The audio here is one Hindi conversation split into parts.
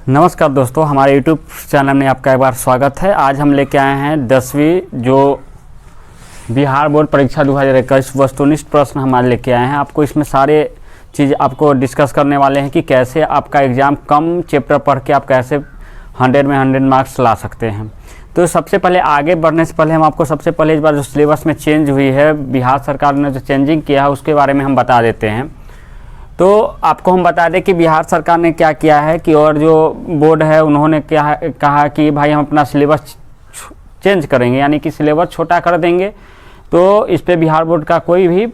नमस्कार दोस्तों, हमारे YouTube चैनल में आपका एक बार स्वागत है। आज हम लेके आए हैं 10वीं जो बिहार बोर्ड परीक्षा 2021 वस्तुनिष्ठ प्रश्न हमारे लेके आए हैं। आपको इसमें सारे चीज़ आपको डिस्कस करने वाले हैं कि कैसे आपका एग्ज़ाम कम चैप्टर पढ़ के आप कैसे 100 में 100 मार्क्स ला सकते हैं। तो सबसे पहले आगे बढ़ने से पहले हम आपको सबसे पहले इस बार जो सिलेबस में चेंज हुई है, बिहार सरकार ने जो चेंजिंग किया है उसके बारे में हम बता देते हैं। तो आपको हम बता दें कि बिहार सरकार ने क्या किया है कि और जो बोर्ड है उन्होंने क्या कहा कि भाई हम अपना सिलेबस चेंज करेंगे, यानी कि सिलेबस छोटा कर देंगे। तो इस पे बिहार बोर्ड का कोई भी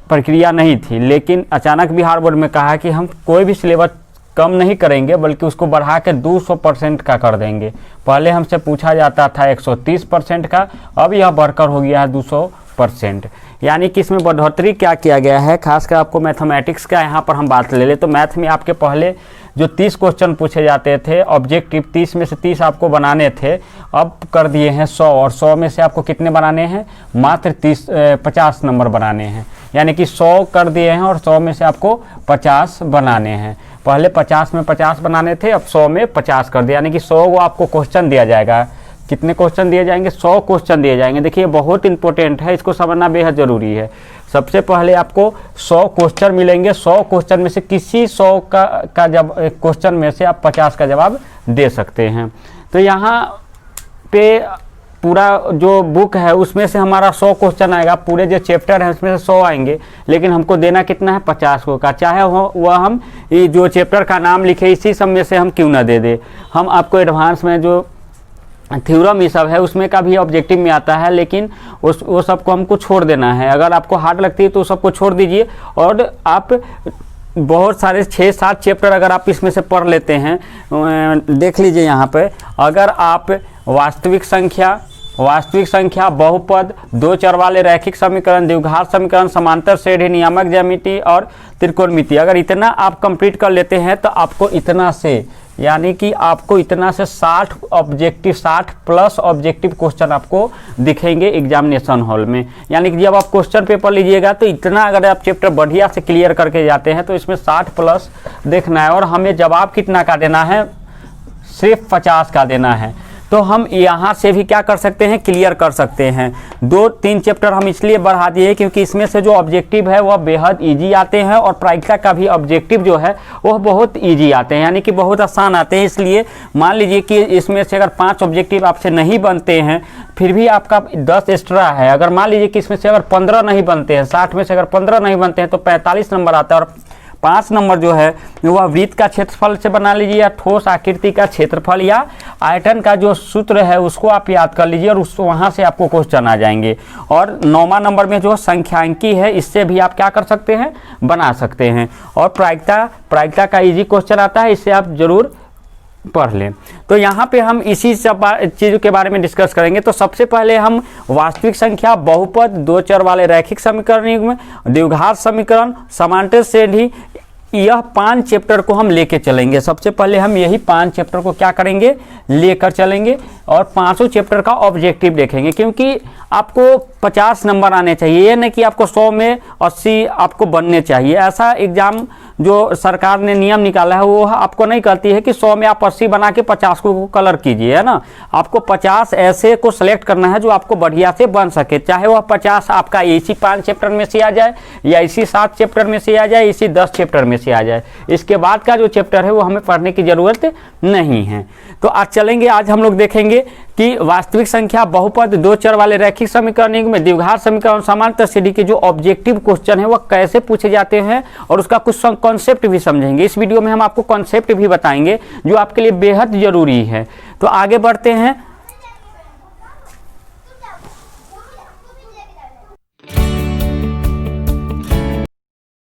प्रक्रिया नहीं थी, लेकिन अचानक बिहार बोर्ड में कहा कि हम कोई भी सिलेबस कम नहीं करेंगे बल्कि उसको बढ़ा के 200% का कर देंगे। पहले हमसे पूछा जाता था 130% का, अब यह बढ़कर हो गया है 200%। यानी कि इसमें बढ़ोतरी क्या किया गया है, खासकर आपको मैथमेटिक्स का यहाँ पर हम बात ले लें तो मैथ में आपके पहले जो 30 क्वेश्चन पूछे जाते थे ऑब्जेक्टिव, 30 में से 30 आपको बनाने थे, अब कर दिए हैं 100, और 100 में से आपको कितने बनाने हैं, मात्र 50 नंबर बनाने हैं। यानी कि 100 कर दिए हैं और 100 में से आपको 50 बनाने हैं। पहले 50 में 50 बनाने थे, अब 100 में 50 कर दिया। यानी कि 100 को आपको क्वेश्चन दिया जाएगा। कितने क्वेश्चन दिए जाएंगे, 100 क्वेश्चन दिए जाएंगे। देखिए बहुत इंपॉर्टेंट है, इसको समझना बेहद ज़रूरी है। सबसे पहले आपको 100 क्वेश्चन मिलेंगे। 100 क्वेश्चन में से किसी 100 का जब क्वेश्चन में से आप 50 का जवाब दे सकते हैं। तो यहाँ पे पूरा जो बुक है उसमें से हमारा 100 क्वेश्चन आएगा, पूरे जो चैप्टर है उसमें से 100 आएंगे, लेकिन हमको देना कितना है, 50 को का। चाहे वह हम ये जो चैप्टर का नाम लिखे इसी सब में से हम क्यों ना दे दे। हम आपको एडवांस में जो थ्योरम ये सब है उसमें का भी ऑब्जेक्टिव में आता है, लेकिन वो सबको हमको छोड़ देना है। अगर आपको हार्ड लगती है तो सबको छोड़ दीजिए, और आप बहुत सारे 6-7 चैप्टर अगर आप इसमें से पढ़ लेते हैं, देख लीजिए यहाँ पे, अगर आप वास्तविक संख्या, बहुपद, दो चर वाले रैखिक समीकरण, द्विघात समीकरण, समांतर श्रेणी, नियामक ज्यामिति और त्रिकोणमिति, अगर इतना आप कंप्लीट कर लेते हैं तो आपको इतना से, यानी कि आपको इतना से 60 प्लस ऑब्जेक्टिव क्वेश्चन आपको दिखेंगे एग्जामिनेशन हॉल में। यानी कि जब आप क्वेश्चन पेपर लीजिएगा तो इतना अगर आप चैप्टर बढ़िया से क्लियर करके जाते हैं तो इसमें 60 प्लस देखना है, और हमें जवाब कितना का देना है, सिर्फ 50 का देना है। तो हम यहाँ से भी क्या कर सकते हैं, क्लियर कर सकते हैं। 2-3 चैप्टर हम इसलिए बढ़ा दिए क्योंकि इसमें से जो ऑब्जेक्टिव है वह बेहद इजी आते हैं, और प्रायिकता का भी ऑब्जेक्टिव जो है वह बहुत इजी आते हैं, यानी कि बहुत आसान आते हैं। इसलिए मान लीजिए कि इसमें से अगर 5 ऑब्जेक्टिव आपसे नहीं बनते हैं, फिर भी आपका 10 एक्स्ट्रा है। अगर मान लीजिए कि इसमें से अगर 15 नहीं बनते हैं, 60 में से अगर 15 नहीं बनते हैं तो 45 नंबर आता है, और 5 नंबर जो है वह वृत्त का क्षेत्रफल से बना लीजिए, या ठोस आकृति का क्षेत्रफल, या आयतन का जो सूत्र है उसको आप याद कर लीजिए, और उस वहाँ से आपको क्वेश्चन आ जाएंगे। और 9वां नंबर में जो संख्यांकी है, इससे भी आप क्या कर सकते हैं, बना सकते हैं। और प्रायिकता का इजी क्वेश्चन आता है, इससे आप जरूर पढ़ लें। तो यहाँ पे हम इसी सब चीज़ों के बारे में डिस्कस करेंगे। तो सबसे पहले हम वास्तविक संख्या, बहुपद, दो चर वाले रैखिक समीकरण युग्म, द्विघात समीकरण, समांतर श्रेणी, यह 5 चैप्टर को हम लेके चलेंगे। सबसे पहले हम यही 5 चैप्टर को क्या करेंगे, लेकर चलेंगे, और 5 चैप्टर का ऑब्जेक्टिव देखेंगे, क्योंकि आपको 50 नंबर आने चाहिए। ये नहीं कि आपको 100 में 80 आपको बनने चाहिए। ऐसा एग्जाम जो सरकार ने नियम निकाला है वो आपको नहीं कहती है कि 100 में आप 80 बना के 50 को कलर कीजिए, है ना। आपको 50 ऐसे को सिलेक्ट करना है जो आपको बढ़िया से बन सके, चाहे वह 50 आपका इसी 5 चैप्टर में से आ जाए, या इसी 7 चैप्टर में से आ जाए, इसी 10 चैप्टर में से आ जाए। इसके बाद का जो चैप्टर है वो हमें पढ़ने की ज़रूरत नहीं है। तो आज चलेंगे, आज हम लोग देखेंगे कि वास्तविक संख्या, बहुपद, दो चर वाले रैखिक समीकरण युग्म, द्विघात समीकरण, समांतर श्रेणी के जो ऑब्जेक्टिव क्वेश्चन है वह कैसे पूछे जाते हैं, और उसका कुछ कॉन्सेप्ट भी समझेंगे। इस वीडियो में हम आपको कॉन्सेप्ट भी बताएंगे जो आपके लिए बेहद जरूरी है। तो आगे बढ़ते हैं।